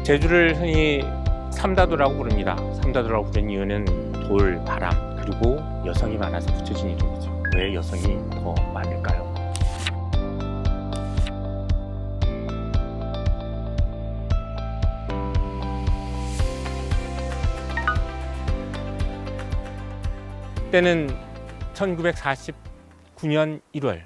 제주를 흔히 삼다도라고 부릅니다. 삼다도라고 부르는 이유는 돌, 바람, 그리고 여성이 많아서 붙여진 이름이죠. 왜 여성이 더 많을까요? 때는 1949년 1월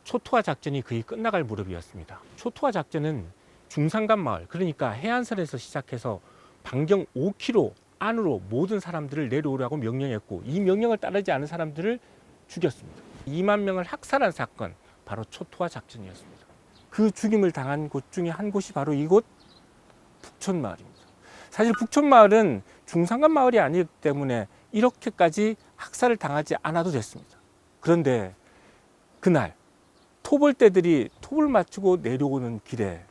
초토화 작전이 거의 끝나갈 무렵이었습니다. 초토화 작전은 중산간 마을, 그러니까 해안선에서 시작해서 반경 5km 안으로 모든 사람들을 내려오라고 명령했고, 이 명령을 따르지 않은 사람들을 죽였습니다. 2만 명을 학살한 사건, 바로 초토화 작전이었습니다. 그 죽임을 당한 곳 중에 한 곳이 바로 이곳 북촌마을입니다. 사실 북촌마을은 중산간 마을이 아니기 때문에 이렇게까지 학살을 당하지 않아도 됐습니다. 그런데 그날 토벌대들이 톱을 맞추고 내려오는 길에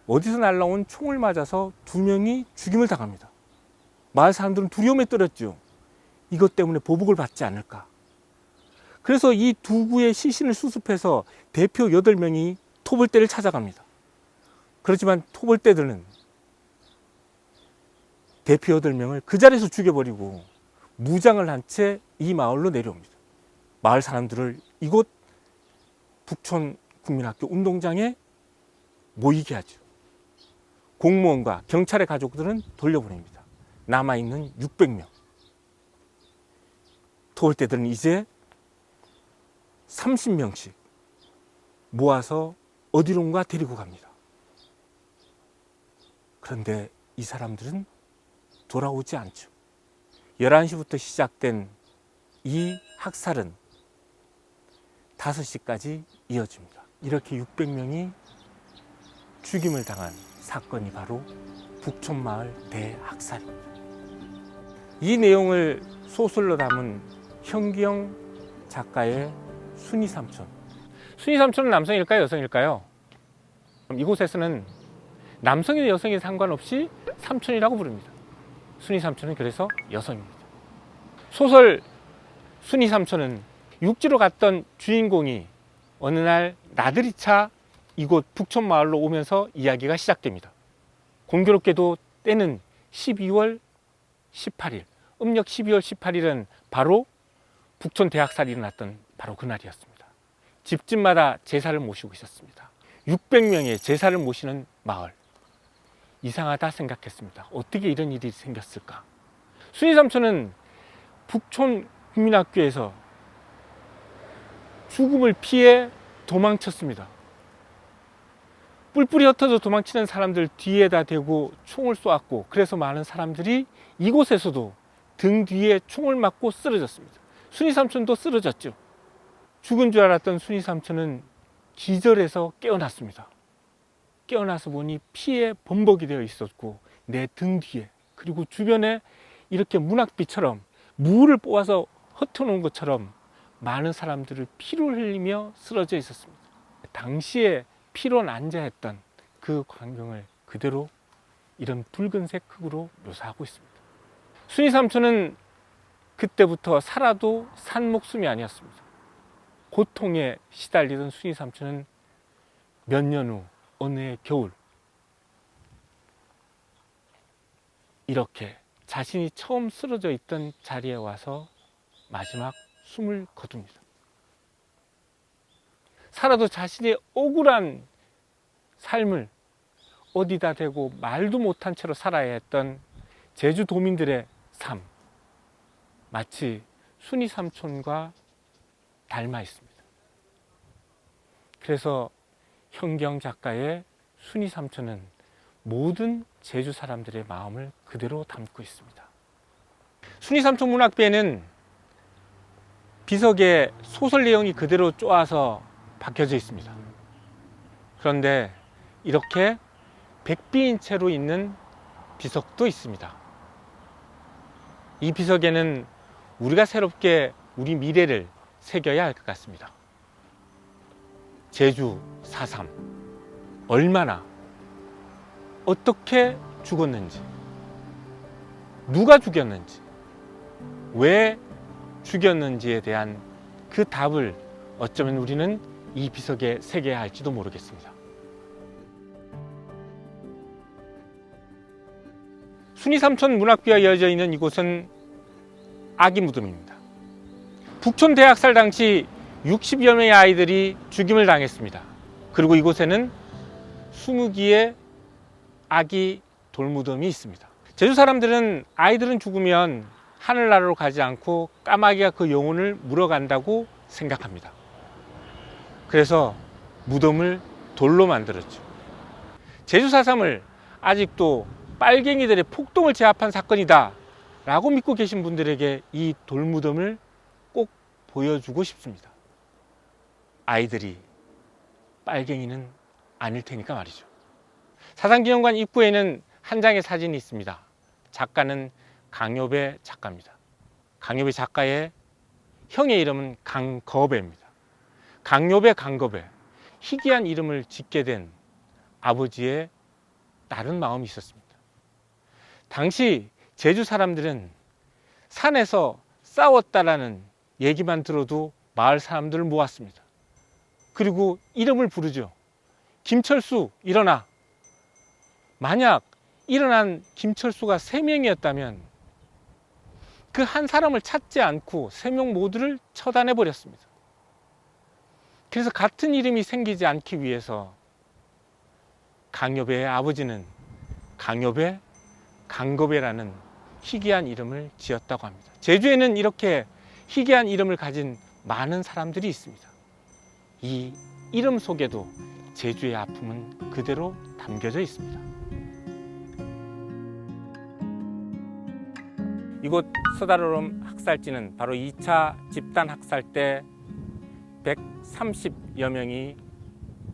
어디서 날라온 총을 맞아서 2명이 죽임을 당합니다. 마을 사람들은 두려움에 떨었죠. 이것 때문에 보복을 받지 않을까. 그래서 이 두 구의 시신을 수습해서 대표 8명이 토벌대를 찾아갑니다. 그렇지만 토벌대들은 대표 8명을 그 자리에서 죽여버리고 무장을 한 채 이 마을로 내려옵니다. 마을 사람들을 이곳 북촌 국민학교 운동장에 모이게 하죠. 공무원과 경찰의 가족들은 돌려보냅니다. 남아있는 600명. 토벌대들은 이제 30명씩 모아서 어디론가 데리고 갑니다. 그런데 이 사람들은 돌아오지 않죠. 11시부터 시작된 이 학살은 5시까지 이어집니다. 이렇게 600명이 죽임을 당한 사건이 바로 북촌마을 대학살입니다. 이 내용을 소설로 담은 현기영 작가의 순이삼촌. 순이삼촌은 남성일까요, 여성일까요? 그럼 이곳에서는 남성이나 여성에 상관없이 삼촌이라고 부릅니다. 순이삼촌은 그래서 여성입니다. 소설 순이삼촌은 육지로 갔던 주인공이 어느 날 나들이 차 이곳 북촌마을로 오면서 이야기가 시작됩니다. 공교롭게도 때는 12월 18일, 음력 12월 18일은 바로 북촌 대학살이 일어났던 바로 그날이었습니다. 집집마다 제사를 모시고 있었습니다. 600명의 제사를 모시는 마을. 이상하다 생각했습니다. 어떻게 이런 일이 생겼을까? 순이삼촌은 북촌 국민학교에서 죽음을 피해 도망쳤습니다. 뿔뿔이 흩어져 도망치는 사람들 뒤에다 대고 총을 쏘았고, 그래서 많은 사람들이 이곳에서도 등 뒤에 총을 맞고 쓰러졌습니다. 순이삼촌도 쓰러졌죠. 죽은 줄 알았던 순이삼촌은 기절해서 깨어났습니다. 깨어나서 보니 피에 범벅이 되어 있었고, 내 등 뒤에, 그리고 주변에 이렇게 문학비처럼 물을 뽑아서 흩어놓은 것처럼 많은 사람들을 피를 흘리며 쓰러져 있었습니다. 당시에 피로 난자했던 그 광경을 그대로 이런 붉은색 흙으로 묘사하고 있습니다. 순이삼촌은 그때부터 살아도 산 목숨이 아니었습니다. 고통에 시달리던 순이삼촌은 몇 년 후 어느 해 겨울 이렇게 자신이 처음 쓰러져 있던 자리에 와서 마지막 숨을 거둡니다. 살아도 자신의 억울한 삶을 어디다 대고 말도 못한 채로 살아야 했던 제주도민들의 삶, 마치 순이삼촌과 닮아 있습니다. 그래서 현경 작가의 순이삼촌은 모든 제주 사람들의 마음을 그대로 담고 있습니다. 순이삼촌 문학배에는 비석에 소설 내용이 그대로 쪼아서 박혀져 있습니다. 그런데 이렇게 백비인 채로 있는 비석도 있습니다. 이 비석에는 우리가 새롭게 우리 미래를 새겨야 할 것 같습니다. 제주 4.3 얼마나 어떻게 죽었는지, 누가 죽였는지, 왜 죽였는지에 대한 그 답을 어쩌면 우리는 이 비석에 새겨야 할지도 모르겠습니다. 순이삼촌 문학비와 이어져 있는 이곳은 아기 무덤입니다. 북촌 대학살 당시 60여 명의 아이들이 죽임을 당했습니다. 그리고 이곳에는 20기의 아기 돌무덤이 있습니다. 제주 사람들은 아이들은 죽으면 하늘나라로 가지 않고 까마귀가 그 영혼을 물어간다고 생각합니다. 그래서 무덤을 돌로 만들었죠. 제주 4.3을 아직도 빨갱이들의 폭동을 제압한 사건이다 라고 믿고 계신 분들에게 이 돌무덤을 꼭 보여주고 싶습니다. 아이들이 빨갱이는 아닐 테니까 말이죠. 사상기념관 입구에는 한 장의 사진이 있습니다. 작가는 강요배 작가입니다. 강요배 작가의 형의 이름은 강거배입니다. 강요배, 강거배. 희귀한 이름을 짓게 된 아버지의 다른 마음이 있었습니다. 당시 제주 사람들은 산에서 싸웠다라는 얘기만 들어도 마을 사람들을 모았습니다. 그리고 이름을 부르죠. 김철수, 일어나. 만약 일어난 김철수가 3명이었다면 그 한 사람을 찾지 않고 3명 모두를 처단해 버렸습니다. 그래서 같은 이름이 생기지 않기 위해서 강요배의 아버지는 강요배, 강거배라는 희귀한 이름을 지었다고 합니다. 제주에는 이렇게 희귀한 이름을 가진 많은 사람들이 있습니다. 이 이름 속에도 제주의 아픔은 그대로 담겨져 있습니다. 이곳 서다로름 학살지는 바로 2차 집단 학살 때 130여 명이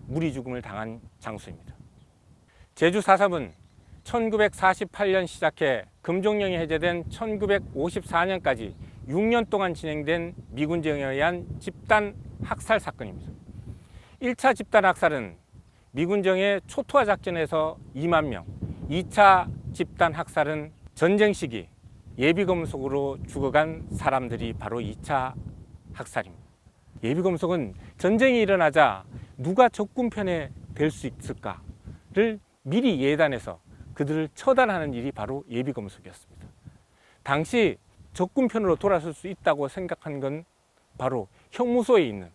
무리 죽음을 당한 장소입니다. 제주 4.3은 1948년 시작해 금종령이 해제된 1954년까지 6년 동안 진행된 미군정에 의한 집단 학살 사건입니다. 1차 집단 학살은 미군정의 초토화 작전에서 2만 명, 2차 집단 학살은 전쟁 시기 예비검속으로 죽어간 사람들이 바로 2차 학살입니다. 예비검속은 전쟁이 일어나자 누가 적군 편에 될 수 있을까를 미리 예단해서 그들을 처단하는 일이 바로 예비검속이었습니다. 당시 적군 편으로 돌아설 수 있다고 생각한 건 바로 형무소에 있는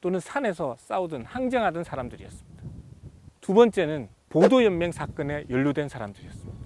또는 산에서 싸우든 항쟁하던 사람들이었습니다. 두 번째는 보도연맹 사건에 연루된 사람들이었습니다.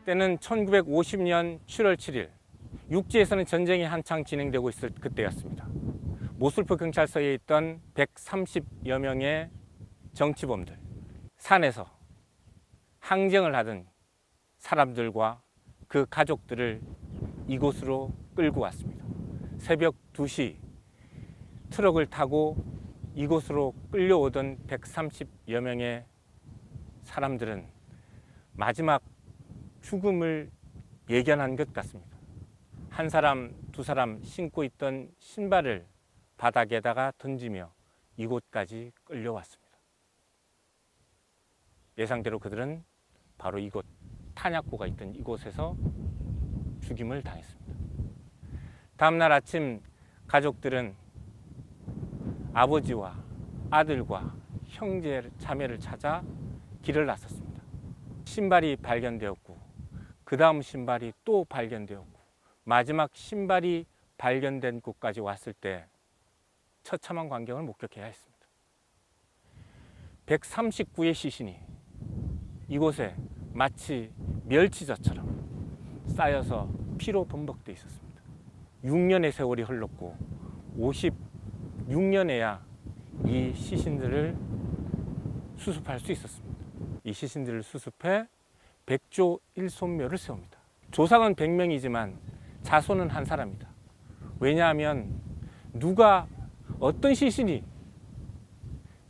때는 1950년 7월 7일 육지에서는 전쟁이 한창 진행되고 있을 그때였습니다. 모술포 경찰서에 있던 130여 명의 정치범들, 산에서 항쟁을 하던 사람들과 그 가족들을 이곳으로 끌고 왔습니다. 새벽 2시 트럭을 타고 이곳으로 끌려오던 130여 명의 사람들은 마지막 죽음을 예견한 것 같습니다. 한 사람, 두 사람 신고 있던 신발을 바닥에다가 던지며 이곳까지 끌려왔습니다. 예상대로 그들은 바로 이곳 탄약고가 있던 이곳에서 죽임을 당했습니다. 다음날 아침 가족들은 아버지와 아들과 형제, 자매를 찾아 길을 나섰습니다. 신발이 발견되었고 그 다음 신발이 또 발견되었고 마지막 신발이 발견된 곳까지 왔을 때 처참한 광경을 목격해야 했습니다. 139의 시신이 이곳에 마치 멸치젓처럼 쌓여서 피로 범벅되어 있었습니다. 6년의 세월이 흘렀고 56년에야 이 시신들을 수습할 수 있었습니다. 이 시신들을 수습해 백조 일손묘를 세웁니다. 조상은 100명이지만 자손은 한 사람이다. 왜냐하면 누가 어떤 시신이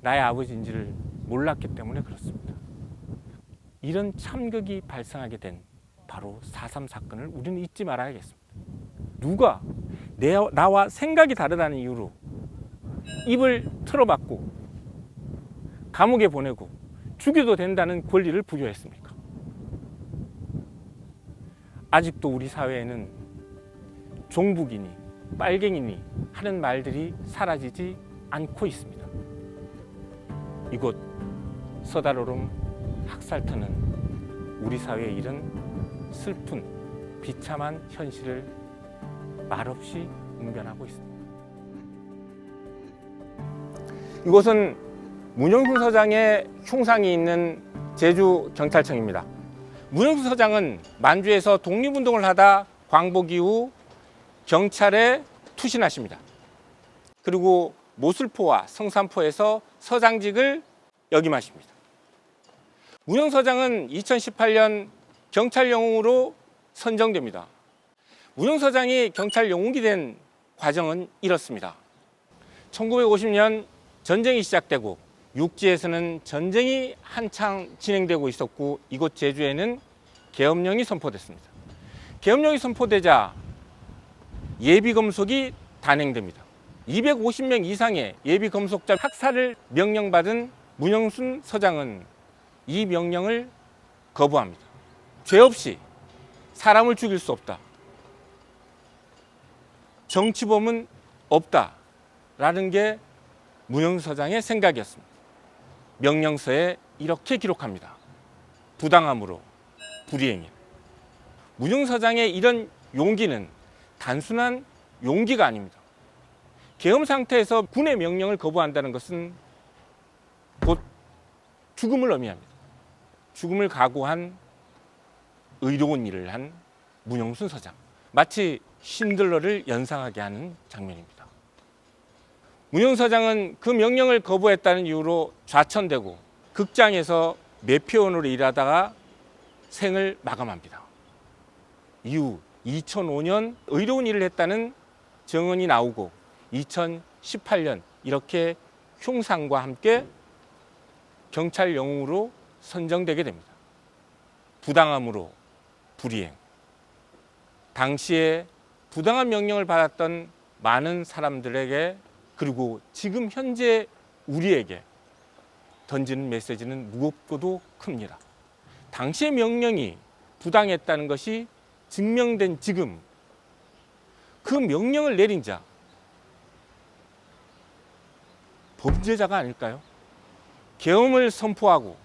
나의 아버지인지를 몰랐기 때문에 그렇습니다. 이런 참극이 발생하게 된 바로 4.3 사건을 우리는 잊지 말아야겠습니다. 누가 나와 생각이 다르다는 이유로 입을 틀어막고 감옥에 보내고 죽여도 된다는 권리를 부여했습니까? 아직도 우리 사회에는 종북이니 빨갱이니 하는 말들이 사라지지 않고 있습니다. 이곳 서다로름 학살터는 우리 사회에 이른 슬픈 비참한 현실을 말없이 웅변하고 있습니다. 이곳은 문영순 서장의 흉상이 있는 제주경찰청입니다. 문영순 서장은 만주에서 독립운동을 하다 광복 이후 경찰에 투신하십니다. 그리고 모슬포와 성산포에서 서장직을 역임하십니다. 문영 서장은 2018년 경찰 영웅으로 선정됩니다. 문영 서장이 경찰 영웅이 된 과정은 이렇습니다. 1950년 전쟁이 시작되고 육지에서는 전쟁이 한창 진행되고 있었고 이곳 제주에는 계엄령이 선포됐습니다. 계엄령이 선포되자 예비검속이 단행됩니다. 250명 이상의 예비검속자 학살을 명령받은 문영순 서장은 이 명령을 거부합니다. 죄 없이 사람을 죽일 수 없다. 정치범은 없다라는 게 문영순 서장의 생각이었습니다. 명령서에 이렇게 기록합니다. 부당함으로 불이행인. 문영순 서장의 이런 용기는 단순한 용기가 아닙니다. 계엄 상태에서 군의 명령을 거부한다는 것은 곧 죽음을 의미합니다. 죽음을 각오한 의로운 일을 한 문영순 서장. 마치 신들러를 연상하게 하는 장면입니다. 문영순 서장은 그 명령을 거부했다는 이유로 좌천되고 극장에서 매표원으로 일하다가 생을 마감합니다. 이후 2005년 의로운 일을 했다는 증언이 나오고 2018년 이렇게 흉상과 함께 경찰 영웅으로 선정되게 됩니다. 부당함으로 불이행. 당시에 부당한 명령을 받았던 많은 사람들에게 그리고 지금 현재 우리에게 던지는 메시지는 무겁고도 큽니다. 당시의 명령이 부당했다는 것이 증명된 지금 그 명령을 내린 자 범죄자가 아닐까요? 계엄을 선포하고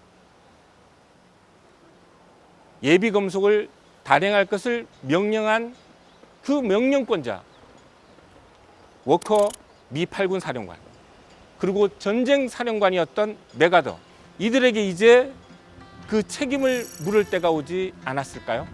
예비검속을 단행할 것을 명령한 그 명령권자 워커 미 8군 사령관 그리고 전쟁 사령관이었던 메가더 이들에게 이제 그 책임을 물을 때가 오지 않았을까요?